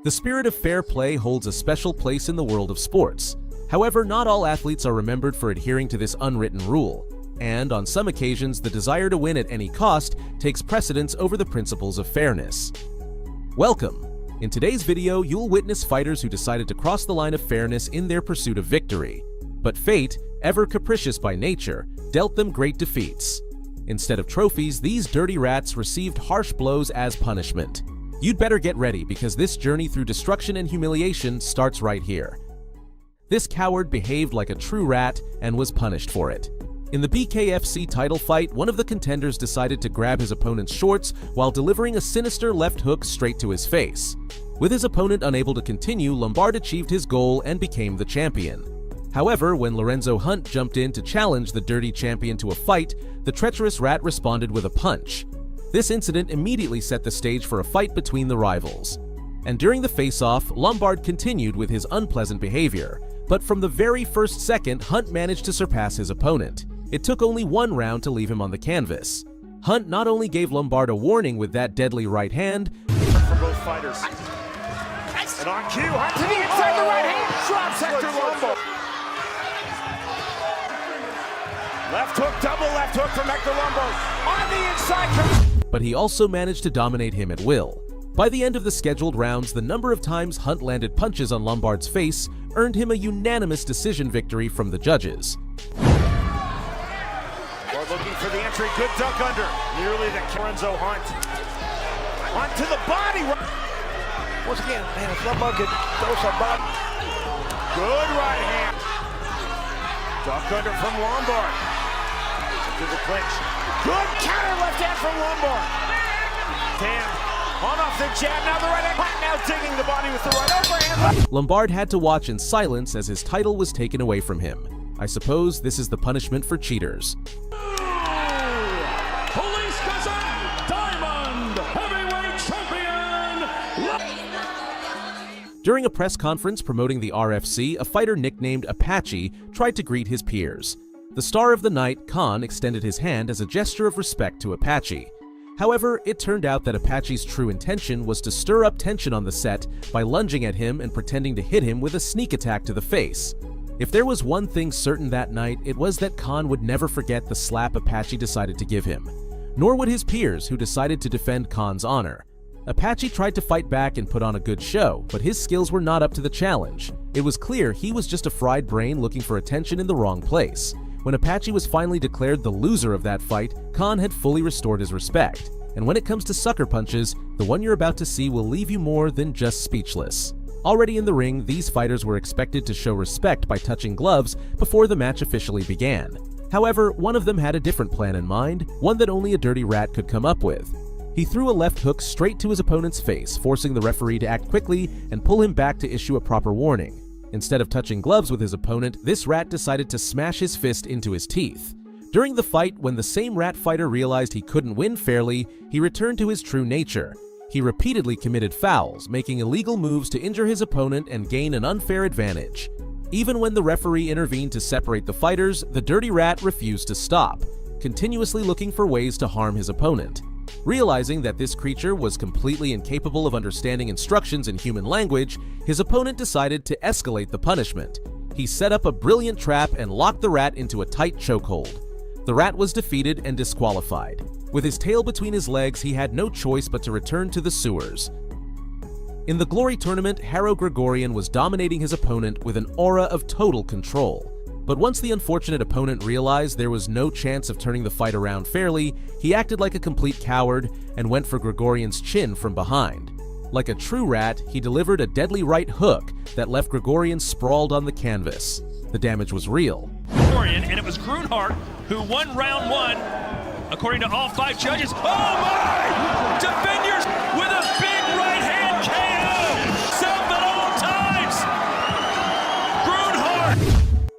The spirit of fair play holds a special place in the world of sports. However, not all athletes are remembered for adhering to this unwritten rule, and on some occasions, the desire to win at any cost takes precedence over the principles of fairness. Welcome! In today's video, you'll witness fighters who decided to cross the line of fairness in their pursuit of victory. But fate, ever capricious by nature, dealt them great defeats. Instead of trophies, these dirty rats received harsh blows as punishment. You'd better get ready because this journey through destruction and humiliation starts right here. This coward behaved like a true rat and was punished for it. In the BKFC title fight, one of the contenders decided to grab his opponent's shorts while delivering a sinister left hook straight to his face. With his opponent unable to continue, Lombard achieved his goal and became the champion. However, when Lorenzo Hunt jumped in to challenge the dirty champion to a fight, the treacherous rat responded with a punch. This incident immediately set the stage for a fight between the rivals. And during the face-off, Lombard continued with his unpleasant behavior. But from the very first second, Hunt managed to surpass his opponent. It took only one round to leave him on the canvas. Hunt not only gave Lombard a warning with that deadly right hand, for both fighters. And on cue, Hunt to the inside the right hand, drops Hector Lombard. Left hook, double left hook from Hector Lombard. On the inside. But he also managed to dominate him at will. By the end of the scheduled rounds, the number of times Hunt landed punches on Lombard's face earned him a unanimous decision victory from the judges. Looking for the entry, good duck under. Nearly the Lorenzo Hunt. Hunt to the body. Once again, man, if Lombard could throw somebody. Good right hand. Duck under from Lombard. To the clinch. Good counter left hand from Lombard. Damn. On off the jab, now the right hand. Hunt now digging the body with the right overhand. Lombard had to watch in silence as his title was taken away from him. I suppose this is the punishment for cheaters. Police Diamond Heavyweight Champion! During a press conference promoting the RFC, a fighter nicknamed Apache tried to greet his peers. The star of the night, Khan, extended his hand as a gesture of respect to Apache. However, it turned out that Apache's true intention was to stir up tension on the set by lunging at him and pretending to hit him with a sneak attack to the face. If there was one thing certain that night, it was that Khan would never forget the slap Apache decided to give him. Nor would his peers, who decided to defend Khan's honor. Apache tried to fight back and put on a good show, but his skills were not up to the challenge. It was clear he was just a fried brain looking for attention in the wrong place. When Apache was finally declared the loser of that fight, Khan had fully restored his respect. And when it comes to sucker punches, the one you're about to see will leave you more than just speechless. Already in the ring, these fighters were expected to show respect by touching gloves before the match officially began. However, one of them had a different plan in mind, one that only a dirty rat could come up with. He threw a left hook straight to his opponent's face, forcing the referee to act quickly and pull him back to issue a proper warning. Instead of touching gloves with his opponent, this rat decided to smash his fist into his teeth. During the fight, when the same rat fighter realized he couldn't win fairly, he returned to his true nature. He repeatedly committed fouls, making illegal moves to injure his opponent and gain an unfair advantage. Even when the referee intervened to separate the fighters, the dirty rat refused to stop, continuously looking for ways to harm his opponent. Realizing that this creature was completely incapable of understanding instructions in human language, his opponent decided to escalate the punishment. He set up a brilliant trap and locked the rat into a tight chokehold. The rat was defeated and disqualified. With his tail between his legs, he had no choice but to return to the sewers. In the Glory Tournament, Grigorian was dominating his opponent with an aura of total control. But once the unfortunate opponent realized there was no chance of turning the fight around fairly, he acted like a complete coward and went for Grigorian's chin from behind. Like a true rat, he delivered a deadly right hook that left Grigorian sprawled on the canvas. The damage was real. And it was Groenhart who won round one, according to all 5 judges. Oh my! Defenders with a big right hand KO! Self at all times! Groenhart!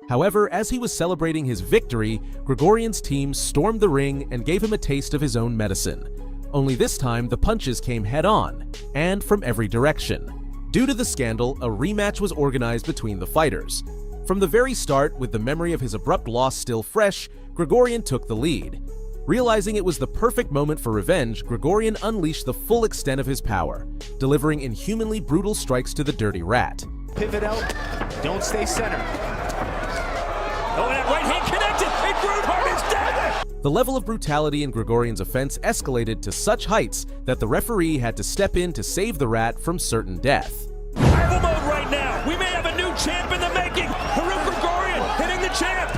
However, as he was celebrating his victory, Grigorian's team stormed the ring and gave him a taste of his own medicine. Only this time, the punches came head-on, and from every direction. Due to the scandal, a rematch was organized between the fighters. From the very start, with the memory of his abrupt loss still fresh, Grigorian took the lead. Realizing it was the perfect moment for revenge, Grigorian unleashed the full extent of his power, delivering inhumanly brutal strikes to the dirty rat. Pivot out, don't stay center. Oh, and that right hand connected, and Groenhart is dead! The level of brutality in Grigorian's offense escalated to such heights that the referee had to step in to save the rat from certain death. Rival mode right now. We may have a new champ in the making. Grigorian hitting the champ.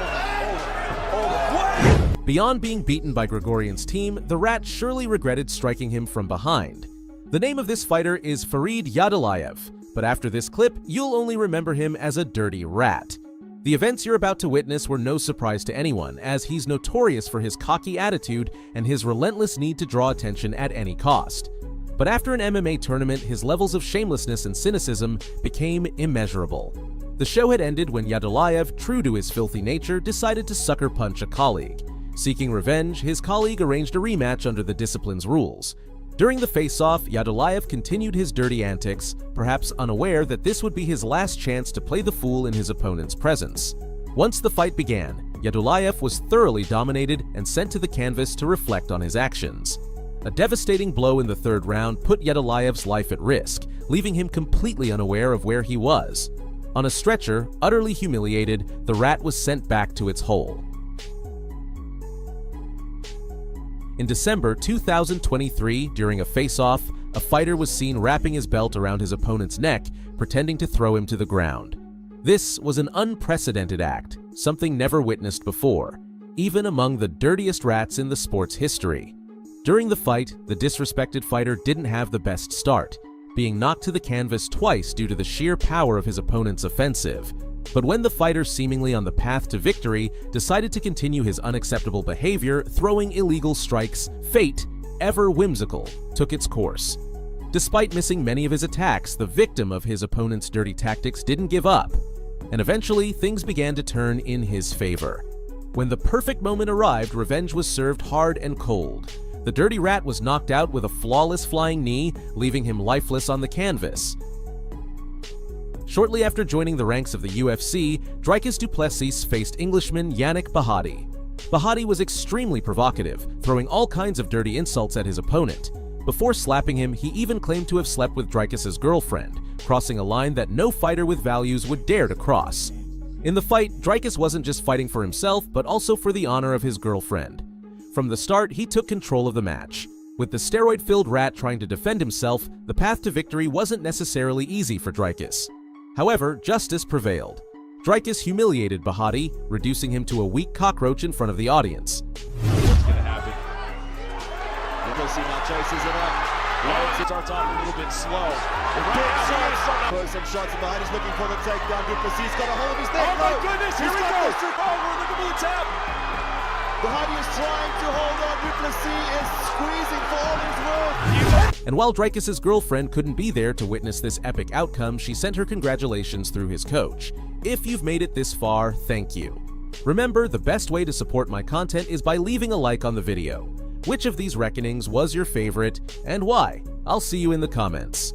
What? Beyond being beaten by Grigorian's team, the rat surely regretted striking him from behind. The name of this fighter is Yadollah, but after this clip, you'll only remember him as a dirty rat. The events you're about to witness were no surprise to anyone, as he's notorious for his cocky attitude and his relentless need to draw attention at any cost. But after an MMA tournament, his levels of shamelessness and cynicism became immeasurable. The show had ended when Yadollah, true to his filthy nature, decided to sucker punch a colleague. Seeking revenge, his colleague arranged a rematch under the discipline's rules. During the face-off, Yadollah continued his dirty antics, perhaps unaware that this would be his last chance to play the fool in his opponent's presence. Once the fight began, Yadollah was thoroughly dominated and sent to the canvas to reflect on his actions. A devastating blow in the third round put Yadollah's life at risk, leaving him completely unaware of where he was. On a stretcher, utterly humiliated, the rat was sent back to its hole. In December 2023, during a face-off, a fighter was seen wrapping his belt around his opponent's neck, pretending to throw him to the ground. This was an unprecedented act, something never witnessed before, even among the dirtiest rats in the sport's history. During the fight, the disrespected fighter didn't have the best start, being knocked to the canvas twice due to the sheer power of his opponent's offensive. But when the fighter, seemingly on the path to victory, decided to continue his unacceptable behavior, throwing illegal strikes, fate, ever whimsical, took its course. Despite missing many of his attacks, the victim of his opponent's dirty tactics didn't give up, and eventually things began to turn in his favor. When the perfect moment arrived, revenge was served hard and cold. The dirty rat was knocked out with a flawless flying knee, leaving him lifeless on the canvas. Shortly after joining the ranks of the UFC, Dricus du Plessis faced Englishman Yannick Bahati. Bahati was extremely provocative, throwing all kinds of dirty insults at his opponent. Before slapping him, he even claimed to have slept with Dricus's girlfriend, crossing a line that no fighter with values would dare to cross. In the fight, Dricus wasn't just fighting for himself, but also for the honor of his girlfriend. From the start, he took control of the match. With the steroid-filled rat trying to defend himself, the path to victory wasn't necessarily easy for Dricus. However, justice prevailed. Dricus humiliated Bahati, reducing him to a weak cockroach in front of the audience. What's going to happen? You're going to see now chases it up. It starts off a little bit slow. Put some shots in behind. He's looking for the takedown. Du Plessis got a hold of his neck. Oh my goodness, here we go. Oh, look at the tap. Bahati is trying to hold on. Du Plessis is squeezing for all his worth. And while Dricus's girlfriend couldn't be there to witness this epic outcome, she sent her congratulations through his coach. If you've made it this far, thank you. Remember, the best way to support my content is by leaving a like on the video. Which of these reckonings was your favorite, and why? I'll see you in the comments.